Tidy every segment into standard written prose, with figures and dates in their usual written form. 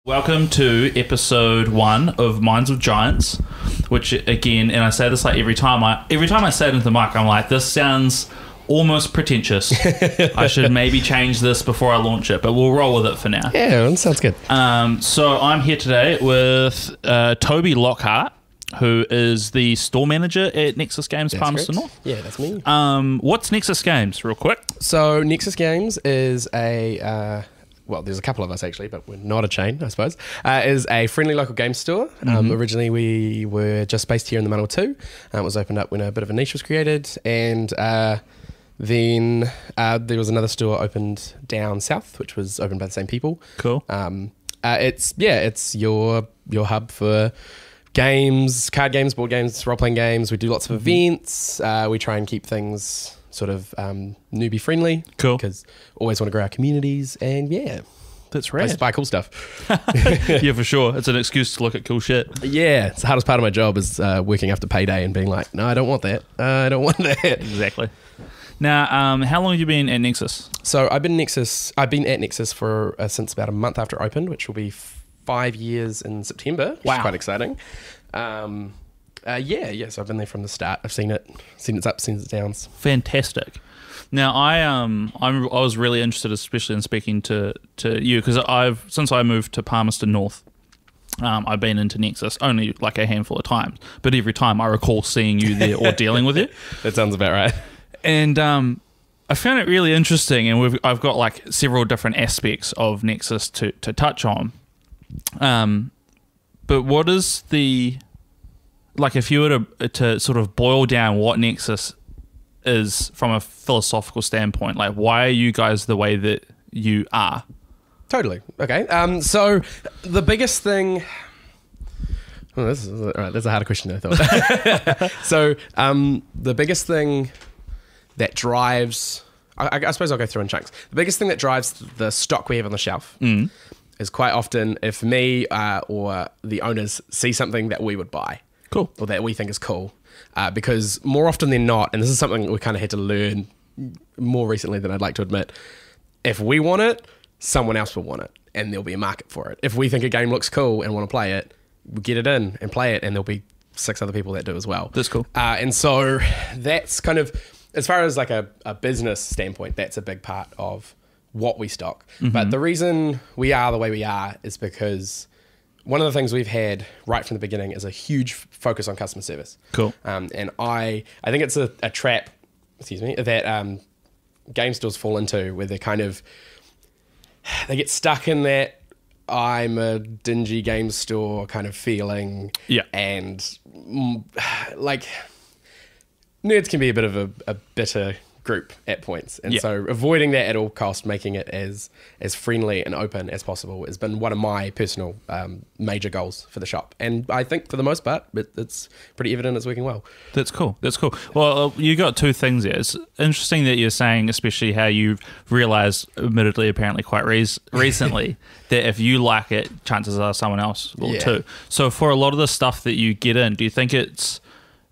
Welcome to episode 1 of Minds with Giants, which again, and I say this like every time I say it into the mic, I'm like, this sounds almost pretentious. I should maybe change this before I launch it, but we'll roll with it for now. Yeah, that sounds good. So I'm here today with Toby Lockhart, who is the store manager at Nexus Games, Palmerston North. Yeah, that's me. What's Nexus Games, real quick? So Nexus Games is a... well, there's a couple of us actually, but we're not a chain, I suppose, is a friendly local game store. Originally, we were just based here in the Manawatu. It was opened up when a bit of a niche was created, and then there was another store opened down south, which was opened by the same people. Cool. It's your hub for games, card games, board games, role-playing games. We do lots of events. We try and keep things sort of newbie friendly. Cool. Because always want to grow our communities, and yeah, that's rad. I buy cool stuff. Yeah, for sure. It's an excuse to look at cool shit. Yeah, it's the hardest part of my job is working after payday and being like, no, I don't want that. I don't want that. Exactly. Now, how long have you been at Nexus? So I've been at Nexus for since about a month after it opened, which will be 5 years in September. Which is quite exciting. So I've been there from the start. I've seen its ups, seen its downs. Fantastic. Now, I was really interested, especially in speaking to you, because since I moved to Palmerston North, I've been into Nexus only like a handful of times, but every time I recall seeing you there or dealing with you. That sounds about right. And I found it really interesting, and I've got like several different aspects of Nexus to touch on. But what is the... like if you were to sort of boil down what Nexus is from a philosophical standpoint, like why are you guys the way that you are? Totally. Okay. So the biggest thing... Oh, this is all right. That's a harder question than I thought. So the biggest thing that drives... I suppose I'll go through in chunks. The biggest thing that drives the stock we have on the shelf is quite often if me or the owners see something that we would buy. Cool. Or that we think is cool. Because more often than not, and this is something we kind of had to learn more recently than I'd like to admit, if we want it, someone else will want it, and there'll be a market for it. If we think a game looks cool and want to play it, we'll get it in and play it, and there'll be 6 other people that do as well. That's cool. And so that's kind of, as far as like a business standpoint, that's a big part of what we stock. But the reason we are the way we are is because... one of the things we've had right from the beginning is a huge focus on customer service. Cool. And I think it's a trap, that game stores fall into, where they get stuck in that I'm a dingy game store kind of feeling. Yeah. And like nerds can be a bit of a bitter group at points, and so avoiding that at all costs, making it as friendly and open as possible, has been one of my personal major goals for the shop, and I think for the most part it's pretty evident it's working well. That's cool. Well, you got 2 things there. It's interesting that you're saying, especially how you've realized, admittedly apparently quite recently, that if you like it, chances are someone else will too. So for a lot of the stuff that you get in, do you think it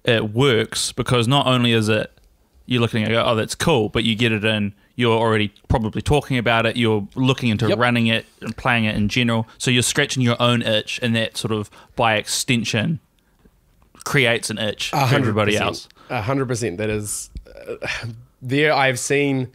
works because not only is it you're looking at, oh, that's cool, but you get it in, you're already probably talking about it, you're looking into running it and playing it in general, so you're scratching your own itch, and that sort of, by extension, creates an itch for everybody else. 100%. That is... there I've seen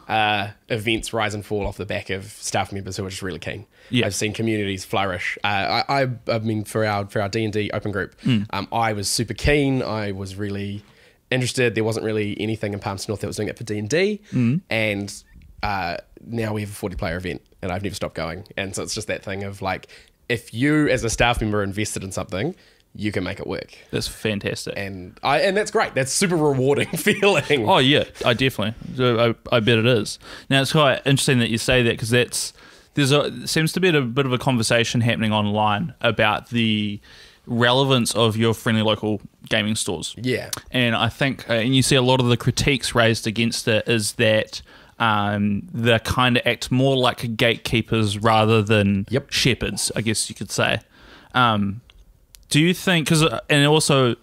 events rise and fall off the back of staff members who are just really keen. Yeah. I've seen communities flourish. I mean, for our D&D open group, I was super keen. I was really... interested. There wasn't really anything in Palmerston North that was doing it for D&D, and now we have a 40-player event, and I've never stopped going. And so it's just that thing of like, if you as a staff member invested in something, you can make it work. That's fantastic, and that's great. That's super rewarding feeling. Oh yeah, I definitely. I bet it is. Now it's quite interesting that you say that, because seems to be a bit of a conversation happening online about the relevance of your friendly local gaming stores. Yeah. And I think, and you see a lot of the critiques raised against it is that they kind of act more like gatekeepers rather than shepherds, I guess you could say. Do you think, and also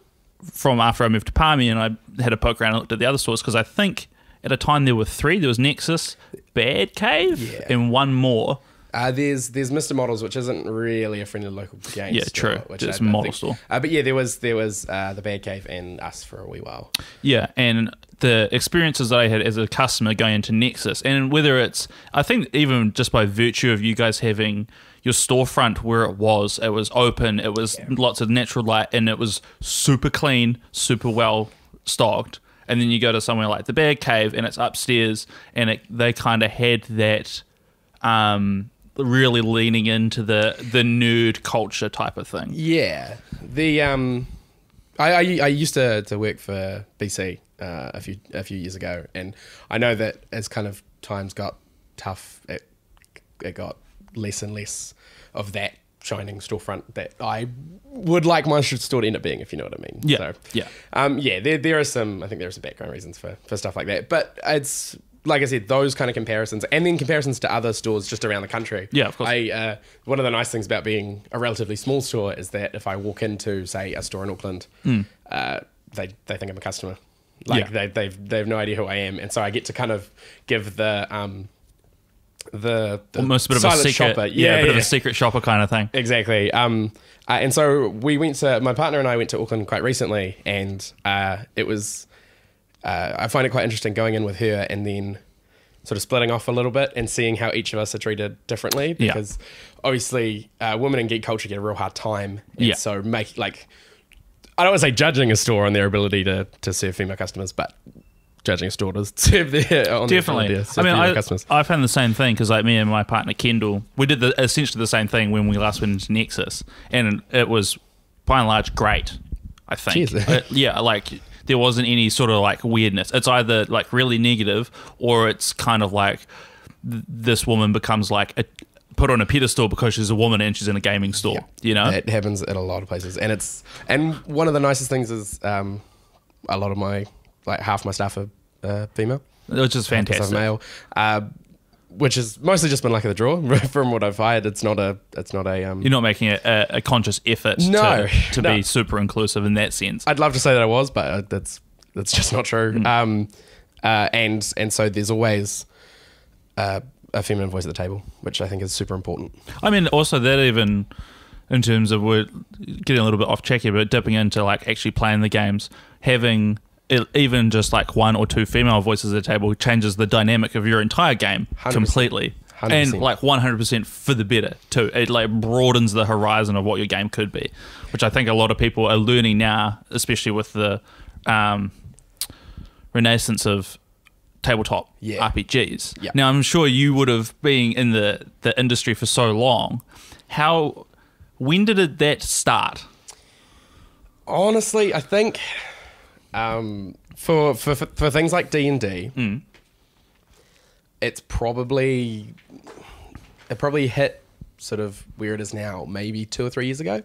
from after I moved to Palmy and I had a poke around and looked at the other stores, because I think at a time there were 3. There was Nexus, Bad Cave, and one more. There's Mr. Models, which isn't really a friendly local game store. True. Which It's a model store. But yeah, there was the Bad Cave and us for a wee while. Yeah, and the experiences that I had as a customer going into Nexus, and whether it's, I think even just by virtue of you guys having your storefront where it was open, it was lots of natural light, and it was super clean, super well stocked. And then you go to somewhere like the Bad Cave, and it's upstairs, and they kind of had that really leaning into the nerd culture type of thing. Yeah, I used to work for BC a few years ago, and I know that as kind of times got tough, it got less and less of that shining storefront that I would like my store to end up being, if you know what I mean. Yeah. So, there are some background reasons for stuff like that, but it's, like I said, those kind of comparisons, and then comparisons to other stores just around the country. Yeah, of course. One of the nice things about being a relatively small store is that if I walk into, say, a store in Auckland, they think I'm a customer. Like they have no idea who I am, and so I get to kind of give the almost a bit of a secret shopper. a bit of a secret shopper kind of thing. Exactly. And so my partner and I went to Auckland quite recently, and it was. I find it quite interesting going in with her and then sort of splitting off a little bit and seeing how each of us are treated differently, because obviously women in geek culture get a real hard time. And so I don't want to say judging a store on their ability to serve female customers, but judging a store to serve their customers. I found the same thing, because like me and my partner Kendall, we did essentially the same thing when we last went into Nexus, and it was by and large great, I think. Cheers. There wasn't any sort of like weirdness. It's either like really negative, or it's kind of like this woman becomes like put on a pedestal because she's a woman and she's in a gaming store. You know, it happens at a lot of places, and one of the nicest things is a lot of my half my staff are female, which is fantastic. Male, which has mostly just been luck of the draw from what I've hired. It's not a. You're not making a conscious effort to be super inclusive in that sense. I'd love to say that I was, but that's just not true. And so there's always a feminine voice at the table, which I think is super important. I mean, also that even in terms of, we're getting a little bit off track here, but dipping into like actually playing the games, having even just like one or two female voices at the table changes the dynamic of your entire game 100%. Completely. 100%. And like 100% for the better too. It like broadens the horizon of what your game could be, which I think a lot of people are learning now, especially with the renaissance of tabletop RPGs. Now I'm sure you would have been in the industry for so long. When did that start? Honestly, I think for things like D&D, it probably hit sort of where it is now, maybe 2 or 3 years ago.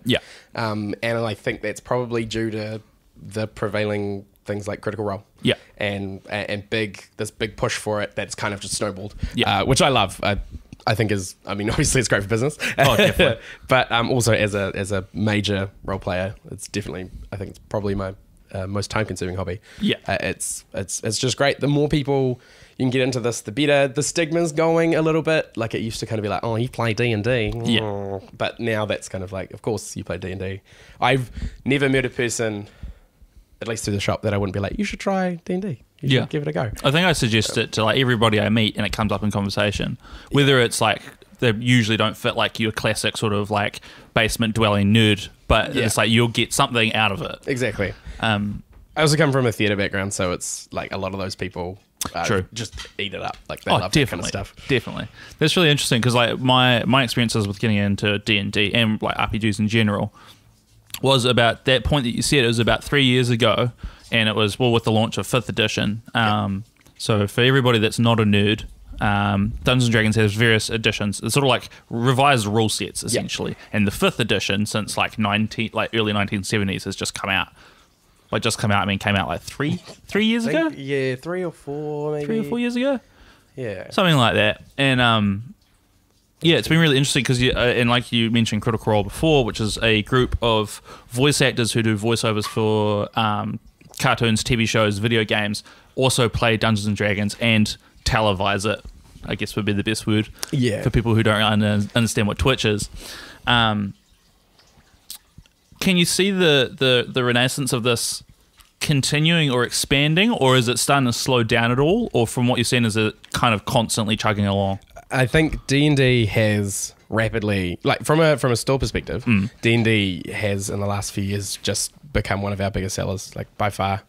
And I think that's probably due to the prevailing things like Critical Role. And this big push for it that's kind of just snowballed. Which I love. I think obviously it's great for business. Oh, definitely. But also as a major role player, it's definitely, I think it's probably my most time consuming hobby. It's just great. The more people you can get into this, the better. The stigma's going a little bit. Like it used to kind of be like, oh, you play D&D. But now that's kind of like, of course you play D&D. I've never met a person, at least through the shop, that I wouldn't be like, you should try D&D. You should give it a go. I think I suggest it to like everybody I meet, and it comes up in conversation. Whether it's like they usually don't fit like your classic sort of like basement dwelling nerd, but it's like you'll get something out of it. Exactly. I also come from a theatre background, so it's like a lot of those people just eat it up. Like they love that kind of stuff. Definitely. That's really interesting, because like my experiences with getting into D&D and like RPGs in general was about that point that you said. It was about 3 years ago, and it was with the launch of 5th edition. So for everybody that's not a nerd, Dungeons & Dragons has various editions. It's sort of like revised rule sets essentially, and the 5th edition since like early 1970s has just come out. Came out like three years ago. 3 or 4 maybe. 3 or 4 years ago. Something like that. And it's been really interesting because and like you mentioned Critical Role before, which is a group of voice actors who do voiceovers for cartoons, TV shows, video games, also play Dungeons & Dragons and televise it I guess would be the best word Yeah. for people who don't understand what Twitch is. Can you see the renaissance of this continuing or expanding, or is it starting to slow down at all? Or from what you're seeing, is it kind of constantly chugging along? I think D&D has rapidly, like from a store perspective, D&D has in the last few years just become one of our biggest sellers, like by far.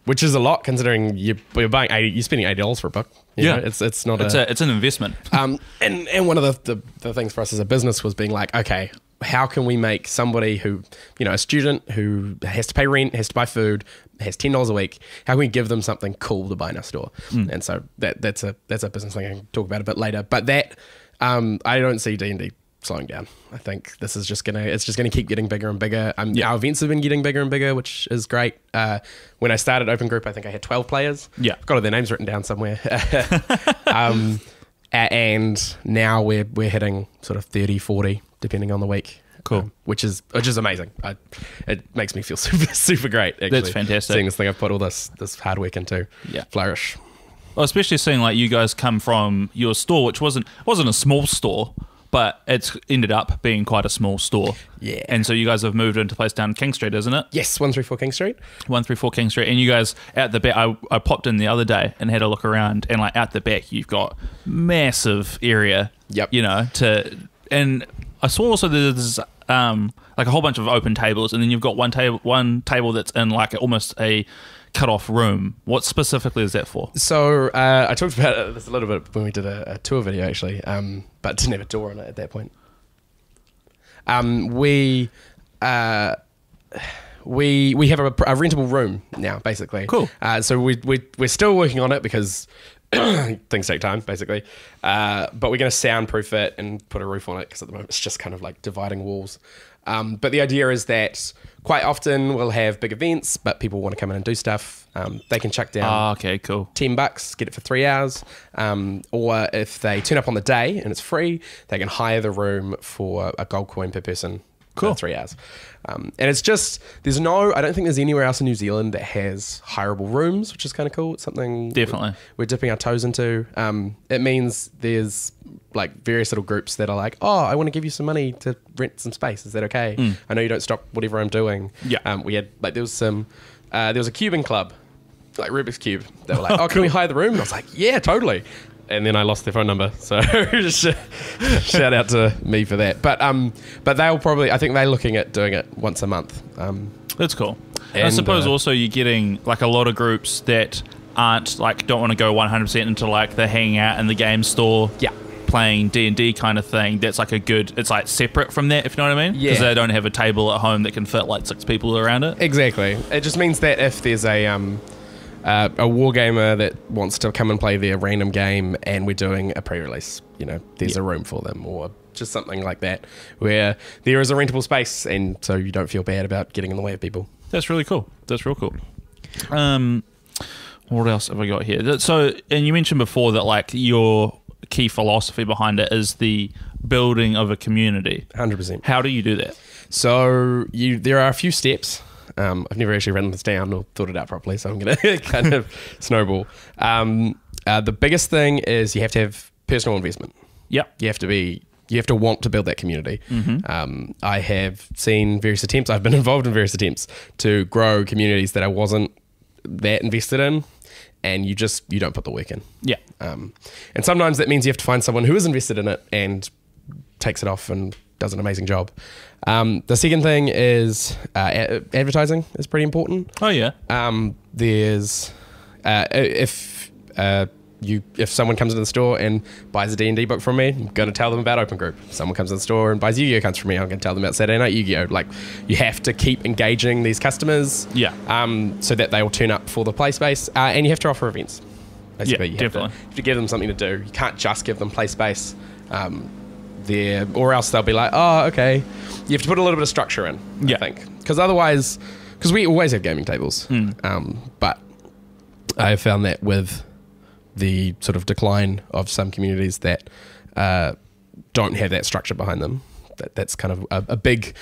Which is a lot considering you're spending $80 for a book. You know, it's not it's an investment. And one of the things for us as a business was being like, okay, how can we make somebody who, a student who has to pay rent, has to buy food, has $10 a week, how can we give them something cool to buy in our store? And so that's a business thing I can talk about a bit later. But that I don't see D&D slowing down. I think this is just gonna keep getting bigger and bigger. Our events have been getting bigger and bigger, which is great. When I started Open Group, I think I had 12 players. I've got all their names written down somewhere. And now we're hitting sort of 30, 40 depending on the week. Cool. Which is amazing. It makes me feel super great, actually. That's fantastic. Seeing this thing I've put all this hard work into flourish. Well, especially seeing like you guys come from your store, which wasn't a small store, but it's ended up being quite a small store. Yeah. And so you guys have moved into a place down King Street, isn't it? Yes, 134 King Street. 134 King Street. And you guys at the back, I popped in the other day and had a look around, and like out the back you've got massive area. Yep. And I saw also there's like a whole bunch of open tables, and then you've got one table that's in like almost a cut-off room. What specifically is that for? So I talked about this a little bit when we did a tour video, actually, but didn't have a door on it at that point. We have a rentable room now, basically. Cool. So we're still working on it because things take time, basically. But we're going to soundproof it and put a roof on it because at the moment it's just kind of like dividing walls. But the idea is that quite often we'll have big events, but people want to come in and do stuff. They can chuck down cool. $10, get it for 3 hours. Or if they turn up on the day and it's free, they can hire the room for a gold coin per person. Cool. For 3 hours. And it's just, I don't think there's anywhere else in New Zealand that has hireable rooms, which is kind of cool. It's something definitely we're dipping our toes into. It means there's like various little groups that are like, oh, I want to give you some money to rent some space. Is that okay? I know you don't stop whatever I'm doing. Yeah. We had like, there was a cubing club, like Rubik's Cube. They were like, oh, can we hire the room? And I was like, yeah, totally. And then I lost their phone number, so just shout out to me for that. But they'll probably, I think they're looking at doing it once a month. That's cool. And I suppose also you're getting like a lot of groups that aren't like, don't want to go 100% into like the hanging out in the game store, playing D&D kind of thing. That's like it's like separate from that, if you know what I mean? Because they don't have a table at home that can fit like 6 people around it. Exactly. It just means that if there's a wargamer that wants to come and play their random game and we're doing a pre-release, there's a room for them, or just something like that where there is a rentable space, and so you don't feel bad about getting in the way of people. That's really cool. That's real cool. What else have I got here? So, and you mentioned before that like your key philosophy behind it is the building of a community. 100%. How do you do that? So there are a few steps. I've never actually written this down or thought it out properly, so I'm going to kind of snowball. The biggest thing is you have to have personal investment. Yep. You have to want to build that community. I have seen various attempts. I've been involved in various attempts to grow communities that I wasn't that invested in, and you don't put the work in. Yeah. And sometimes that means you have to find someone who is invested in it and takes it off and does an amazing job. The second thing is advertising is pretty important. Oh yeah. There's if someone comes into the store and buys a D&D book from me, I'm going to tell them about Open Group. If someone comes in the store and buys Yu-Gi-Oh cards from me, I'm going to tell them about Saturday Night Yu-Gi-Oh. Like, you have to keep engaging these customers, so that they will turn up for the play space, and you have to offer events. Basically, you have to give them something to do. You can't just give them play space. Or else they'll be like, oh, okay. You have to put a little bit of structure in, I think. Because otherwise, because we always have gaming tables, but I have found that with the sort of decline of some communities that don't have that structure behind them, that's kind of a big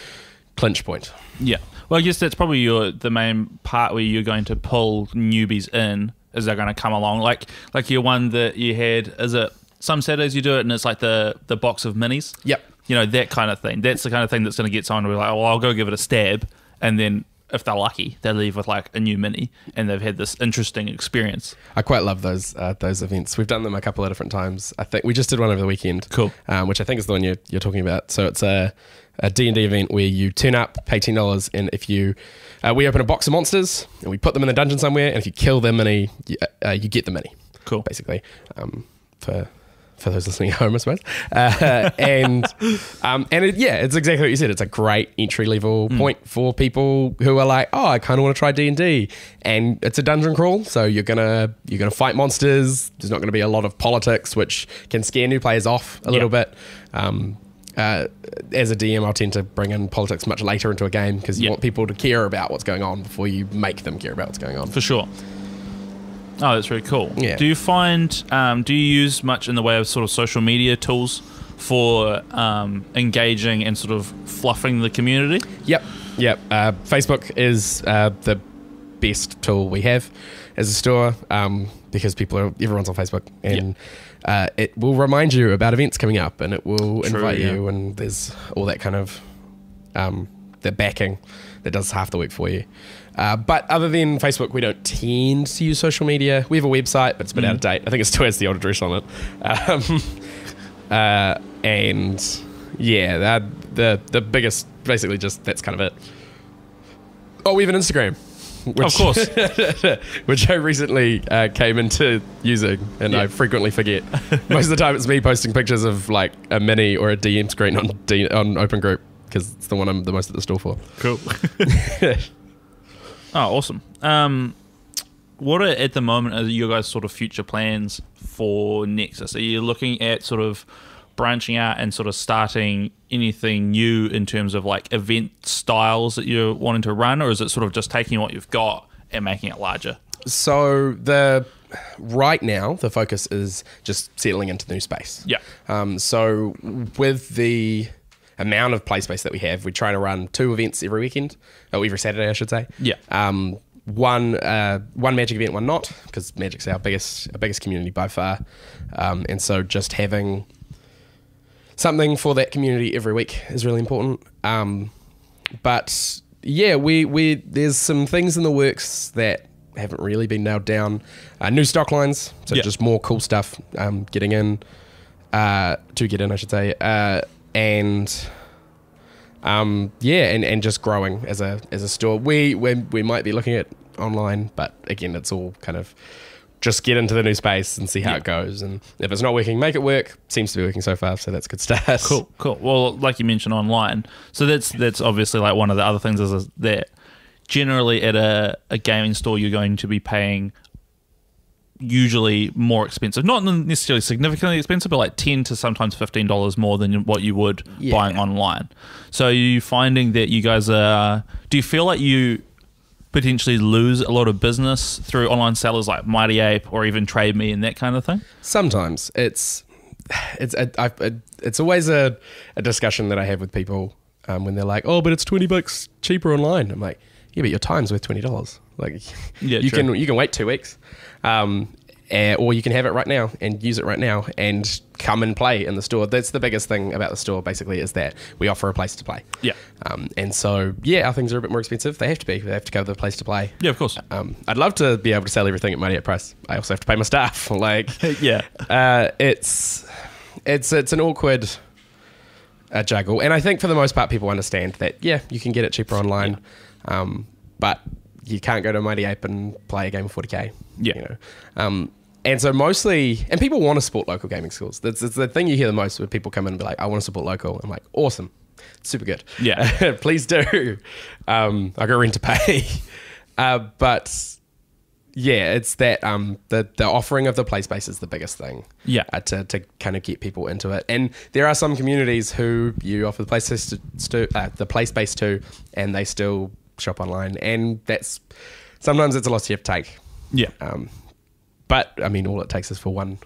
clinch point. Yeah. Well, I guess that's probably the main part where you're going to pull newbies in, is they're going to come along. Like your one that you had, is it some Saturdays you do it and it's like the box of minis. Yep. You know, that kind of thing. That's the kind of thing that's going to get someone to be like, well, I'll go give it a stab. And then if they're lucky, they leave with like a new mini and they've had this interesting experience. I quite love those events. We've done them a couple of different times. I think we just did one over the weekend. Cool. Which I think is the one you're talking about. So it's a D&D event where you turn up, pay $10, and if you we open a box of monsters and we put them in a dungeon somewhere, and if you kill their mini, you get the mini. Cool. Basically, for those listening at home, I suppose. It's exactly what you said. It's a great entry level point for people who are like, oh, I kind of want to try D&D, and it's a dungeon crawl, so you're gonna fight monsters. There's not going to be a lot of politics, which can scare new players off a little bit. As a DM, I'll tend to bring in politics much later into a game because you want people to care about what's going on before you make them care about what's going on. For sure. Oh, that's really cool. Yeah. Do you find, do you use much in the way of sort of social media tools for engaging and sort of fluffing the community? Yep. Facebook is the best tool we have as a store because everyone's on Facebook, and it will remind you about events coming up, and it will invite you, and there's all that kind of the backing that does half the work for you. But other than Facebook, we don't tend to use social media. We have a website, but it's a bit out of date. I think it still has the old address on it. And yeah, the biggest, basically just that's kind of it. Oh, we have an Instagram. Of course. Which I recently came into using, and I frequently forget. Most of the time it's me posting pictures of like a mini or a DM screen on Open Group, because it's the one I'm the most at the store for. Cool. Oh, awesome. What are, at the moment, are your guys' sort of future plans for Nexus? Are you looking at sort of branching out and sort of starting anything new in terms of like event styles that you're wanting to run, or is it sort of just taking what you've got and making it larger? So right now the focus is just settling into the new space. Yeah. So with the amount of play space that we have, we're trying to run 2 events every weekend, or every Saturday, I should say. Yeah. One Magic event, one not, because Magic's our biggest community by far, and so just having something for that community every week is really important. But yeah, we there's some things in the works that haven't really been nailed down. New stock lines, so just more cool stuff getting in, I should say, and just growing as a store. We might be looking at online, but again, it's all kind of just get into the new space and see how it goes. And if it's not working, make it work. Seems to be working so far, so that's a good start. Cool. Well, like you mentioned, online. So that's obviously like one of the other things is that generally at a gaming store, you're going to be paying usually more expensive, not necessarily significantly expensive, but like $10 to sometimes $15 more than what you would buying online. So are you finding that you guys do you feel like you potentially lose a lot of business through online sellers like Mighty Ape or even Trade Me and that kind of thing? Sometimes it's always a discussion that I have with people when they're like, oh, but it's $20 cheaper online. I'm like, yeah, but your time's worth $20. Like, you can wait 2 weeks, or you can have it right now and use it right now and come and play in the store. That's the biggest thing about the store, basically, is that we offer a place to play. Yeah. And so, our things are a bit more expensive. They have to be. They have to cover the place to play. Yeah, of course. I'd love to be able to sell everything at Mighty Ape price. I also have to pay my staff. Like, it's an awkward juggle. And I think for the most part, people understand that, you can get it cheaper online. But you can't go to Mighty Ape and play a game of 40k. Yeah. You know? And so mostly, and people want to support local gaming schools. That's the thing you hear the most when people come in and be like, I want to support local. I'm like, awesome. Super good. Yeah. Please do. I got rent to pay. But yeah, it's that the offering of the play space is the biggest thing. Yeah. To kind of get people into it. And there are some communities who you offer the play space to, and they still shop online, and that's sometimes it's a loss you have to take. Yeah. But I mean, all it takes is for one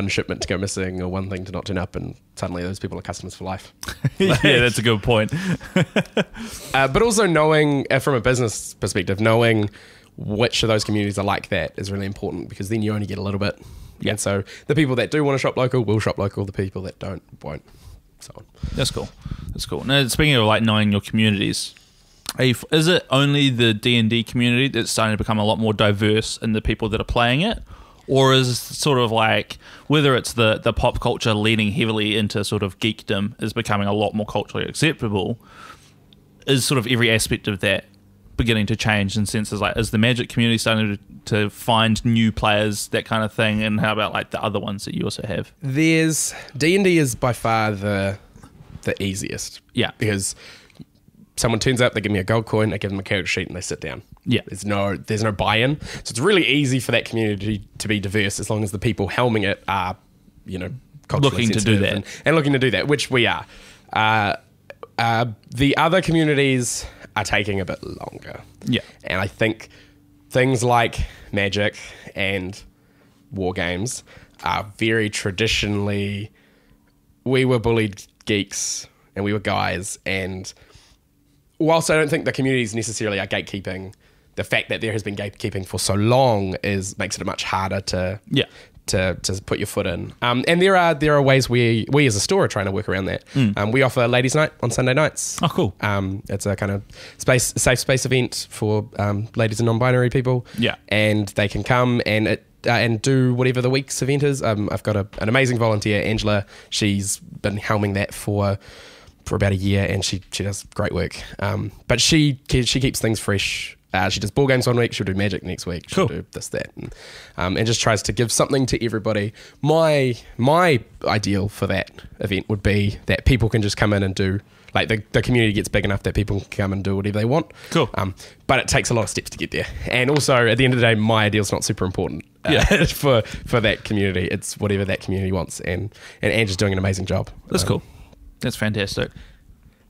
shipment to go missing or one thing to not turn up, and suddenly those people are customers for life. Yeah, that's a good point. But also knowing, from a business perspective, knowing which of those communities are like that is really important, because then you only get a little bit Yeah. And so the people that do want to shop local will shop local. The people that don't won't. So on. That's cool. Now, speaking of like knowing your communities, is it only the D&D community that's starting to become a lot more diverse in the people that are playing it? Or is sort of like, whether it's the pop culture leaning heavily into sort of geekdom is becoming a lot more culturally acceptable, is sort of every aspect of that beginning to change in senses like, is the Magic community starting to find new players, that kind of thing? And how about like the other ones that you also have? There's D&D is by far the easiest. Yeah. Because someone turns up, they give me a gold coin, I give them a character sheet, and they sit down. Yeah. There's no buy-in. So it's really easy for that community to be diverse as long as the people helming it are, culturally looking to do that. And looking to do that, which we are. The other communities are taking a bit longer. Yeah. And I think things like Magic and War Games are very traditionally, we were bullied geeks and we were guys, and whilst I don't think the communities necessarily are gatekeeping, the fact that there has been gatekeeping for so long makes it much harder to put your foot in. And there are ways we as a store are trying to work around that. We offer Ladies' Night on Sunday nights. Oh, cool. It's a kind of safe space event for ladies and non-binary people. Yeah. And they can come and do whatever the week's event is. I've got an amazing volunteer, Angela. She's been helming that for about a year, and she does great work. But she keeps things fresh. She does ball games one week, she'll do Magic next week, she'll do this, that, and just tries to give something to everybody. My ideal for that event would be that people can just come in and do, like the community gets big enough that people can come and do whatever they want. Cool. But it takes a lot of steps to get there. And also, at the end of the day, my ideal's not super important for that community. It's whatever that community wants, and Angie's doing an amazing job. That's cool. That's fantastic.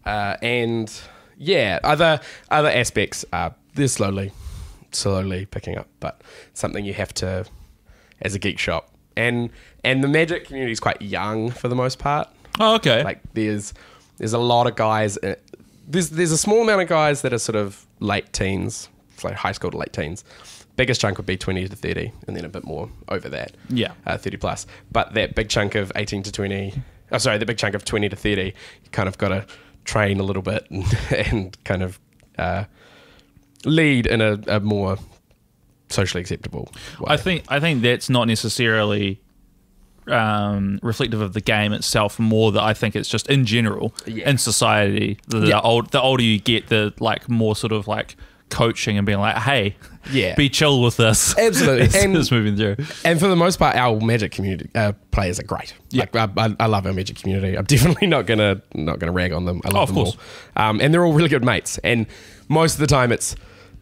And yeah, other aspects they're slowly picking up, but something you have to, as a geek shop, and the Magic community is quite young for the most part. Oh, okay. Like there's a lot of guys. There's a small amount of guys that are sort of late teens, it's like high school to late teens. Biggest chunk would be 20 to 30, and then a bit more over that. Yeah, 30 plus. But that big chunk of 18 to 20. Oh, sorry, the big chunk of 20 to 30, you kind of got to train a little bit and kind of lead in a more socially acceptable way. I think that's not necessarily reflective of the game itself, more that I think it's just in general in society. The older you get, the like more sort of like coaching and being like, hey, be chill with this. Absolutely. It's moving through. And for the most part, our Magic community players are great. Yeah. Like, I love our Magic community. I'm definitely not gonna rag on them. I love them all. And they're all really good mates. And most of the time it's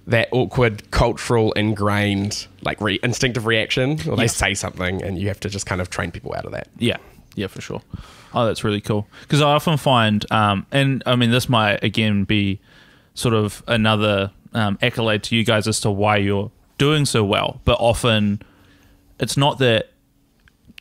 that awkward, cultural, ingrained, like instinctive reaction, or they say something and you have to just kind of train people out of that. Yeah, for sure. Oh, that's really cool. Because I often find, and I mean, this might again be sort of another accolade to you guys as to why you're doing so well, but often it's not that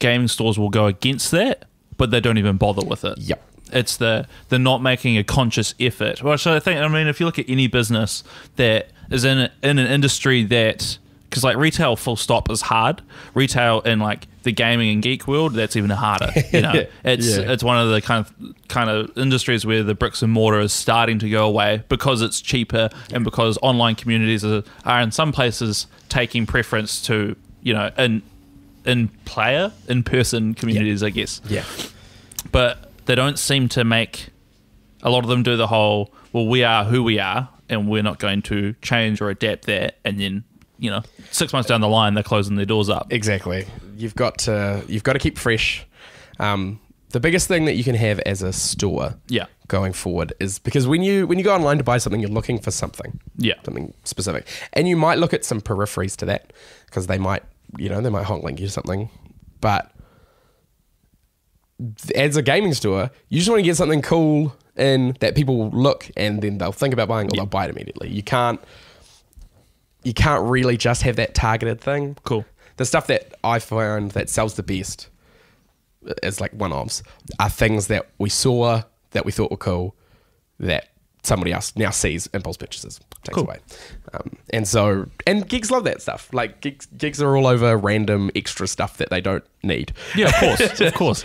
gaming stores will go against that, but they don't even bother with it. Yep. It's they're not making a conscious effort. Which I think, I mean, if you look at any business that is in an industry that, because like retail full stop is hard. Retail in like the gaming and geek world, that's even harder. You know, it's one of the kind of industries where the bricks and mortar is starting to go away because it's cheaper and because online communities are in some places taking preference to, you know, in person communities, I guess. Yeah. But they don't seem to make, a lot of them do the whole, well, we are who we are and we're not going to change or adapt that, and then, you know, 6 months down the line they're closing their doors up. Exactly. You've got to keep fresh. The biggest thing that you can have as a store going forward is, because when you go online to buy something, you're looking for something specific, and you might look at some peripheries to that, because they might hot link you to something, but as a gaming store, you just want to get something cool in that people will look and then they'll think about buying, or they'll buy it immediately. You can't really just have that targeted thing. Cool. The stuff that I find that sells the best as like one-offs are things that we saw, that we thought were cool, that somebody else now sees impulse purchases, takes away. And geeks love that stuff. Like geeks are all over random extra stuff that they don't need. Yeah, of course, of course.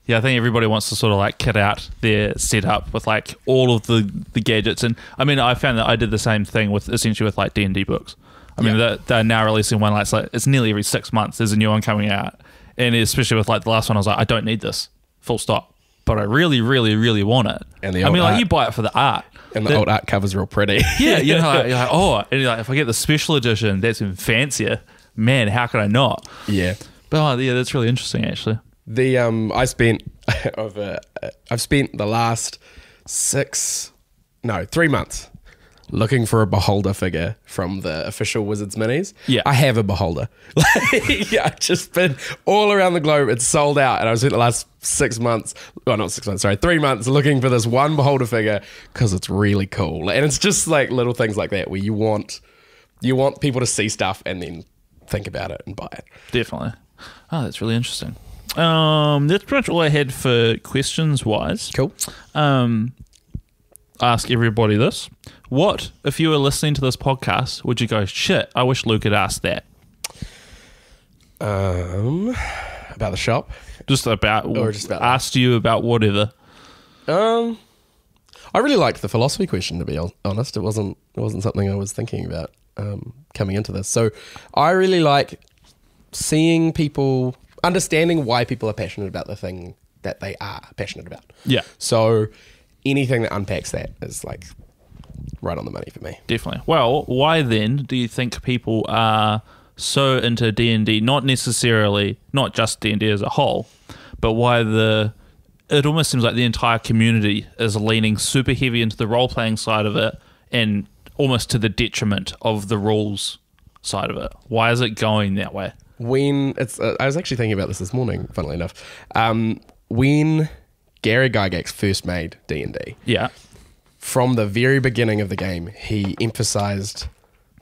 Yeah, I think everybody wants to sort of like kit out their setup with like all of the gadgets. And I mean, I found that I did the same thing with essentially with like D&D books. I mean, they're now releasing one like it's nearly every 6 months. There's a new one coming out, and especially with like the last one, I was like, I don't need this, full stop. But I really, really, really want it. And the I mean, art, like you buy it for the art, and the old art cover's real pretty. Yeah, you know, you're like, oh, and you're like, if I get the special edition, that's even fancier. Man, how could I not? Yeah, but yeah, that's really interesting actually. I've spent the last 3 months looking for a beholder figure from the official Wizards minis. Yeah. I have a beholder. I've just been all around the globe. It's sold out. And I spent the last 6 months, well, not 6 months, sorry, 3 months looking for this one beholder figure because it's really cool. And it's just like little things like that where you want people to see stuff and then think about it and buy it. Definitely. Oh, that's really interesting. That's pretty much all I had for questions wise. Cool. Ask everybody this. What, if you were listening to this podcast, would you go, shit, I wish Luke had asked that? About the shop? Just about asked you about whatever. I really liked the philosophy question, to be honest. It wasn't something I was thinking about coming into this. So I really like seeing people, understanding why people are passionate about the thing that they are passionate about. Yeah. So anything that unpacks that is like right on the money for me. Definitely. Well, why then do you think people are so into D&D, not just D&D as a whole, but why it almost seems like the entire community is leaning super heavy into the role-playing side of it and almost to the detriment of the rules side of it? Why is it going that way? I was actually thinking about this morning, funnily enough. When Gary Gygax first made D&D, yeah, from the very beginning of the game, he emphasized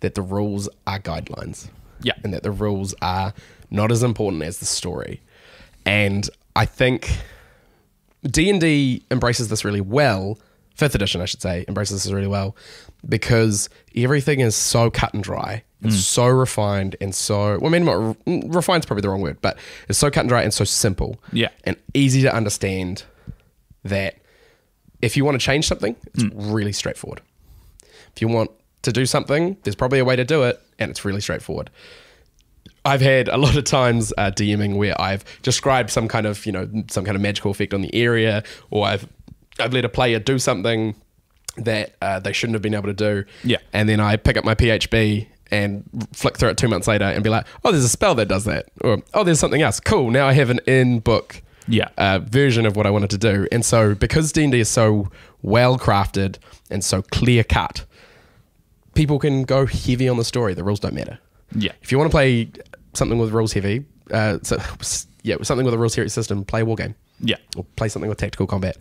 that the rules are guidelines. Yeah. And that the rules are not as important as the story. And I think D&D embraces this really well, 5th edition I should say, embraces this really well, because everything is so cut and dry. It's so refined and so, well, I mean, refined's probably the wrong word, but it's so cut and dry and so simple. Yeah. And easy to understand that if you want to change something, it's really straightforward. If you want to do something, there's probably a way to do it, and it's really straightforward. I've had a lot of times DMing where I've described some kind of magical effect on the area, or I've let a player do something that they shouldn't have been able to do. Yeah. And then I pick up my PHB and flick through it 2 months later and be like, oh, there's a spell that does that. Or, oh, there's something else. Cool. Now I have an in-book version of what I wanted to do. And so because D&D is so well crafted and so clear cut, people can go heavy on the story. The rules don't matter. Yeah. If you want to play something with rules heavy, something with a rules heavy system, play a war game. Yeah. Or play something with tactical combat.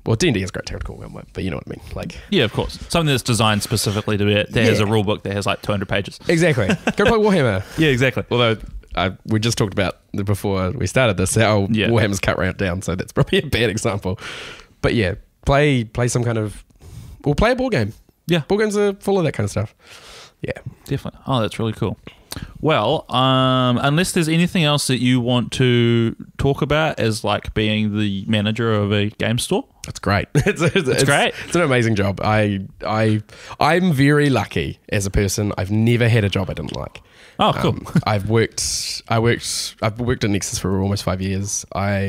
Well, D&D has great tactical combat, but you know what I mean. Like, yeah, of course. Something that's designed specifically to it. There has a rule book that has like 200 pages. Exactly. Go play Warhammer. Yeah, exactly. Although we just talked about before we started this how Warhammer's cut right down, so that's probably a bad example. But yeah, play some kind of, or play a board game. Yeah. Board games are full of that kind of stuff. Yeah. Definitely. Oh, that's really cool. Well, unless there's anything else that you want to talk about as like being the manager of a game store. That's great. It's great. It's an amazing job. I'm very lucky as a person. I've never had a job I didn't like. Oh, cool. I've worked at Nexus for almost 5 years.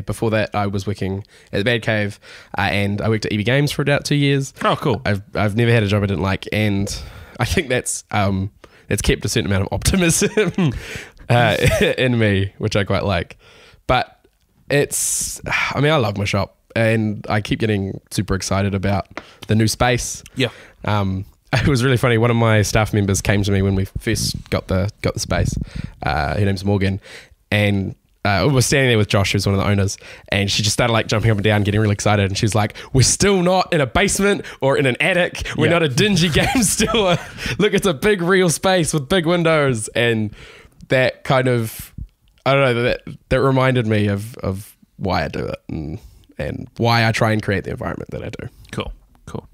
Before that I was working at the Bad Cave, and I worked at EB Games for about 2 years. Oh, cool. I've never had a job I didn't like, and I think that's kept a certain amount of optimism in me, which I quite like. But I love my shop, and I keep getting super excited about the new space. Yeah. It was really funny. One of my staff members came to me when we first got the space. Her name's Morgan, and we were standing there with Josh, who's one of the owners, and she just started like jumping up and down, getting really excited. And she's like, "We're still not in a basement or in an attic. We're not a dingy game store. Look, it's a big real space with big windows." And that kind of, I don't know, that reminded me of why I do it and why I try and create the environment that I do. Cool.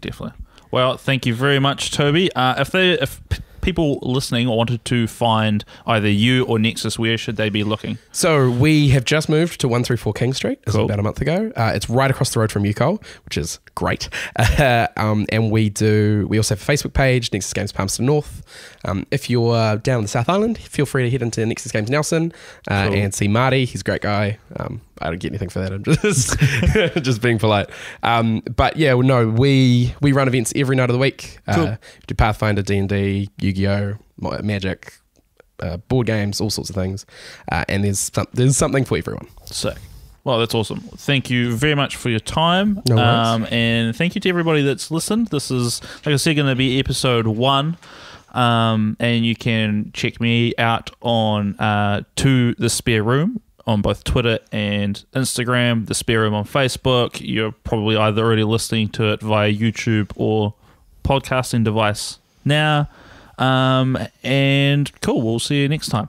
Definitely. Well, thank you very much, Toby. If people listening wanted to find either you or Nexus, where should they be looking? So we have just moved to 134 King Street. It's Cool. about a month ago. It's right across the road from UCOL, which is great. And we also have a Facebook page, Nexus Games Palmerston North. If you're down in the South Island, feel free to head into Nexus Games Nelson and see Marty. He's a great guy. I don't get anything for that. I'm just just being polite. But yeah, no, we run events every night of the week. Cool. Do Pathfinder, D&D, Yu-Gi-Oh, Magic, board games, all sorts of things. And there's something for everyone. Sick. Well, that's awesome. Thank you very much for your time. No worries. And thank you to everybody that's listened. This is, like I said, going to be episode 1. And you can check me out on To The Spare Room on both Twitter and Instagram, The Spare Room on Facebook. You're probably either already listening to it via YouTube or podcasting device now. And cool, we'll see you next time.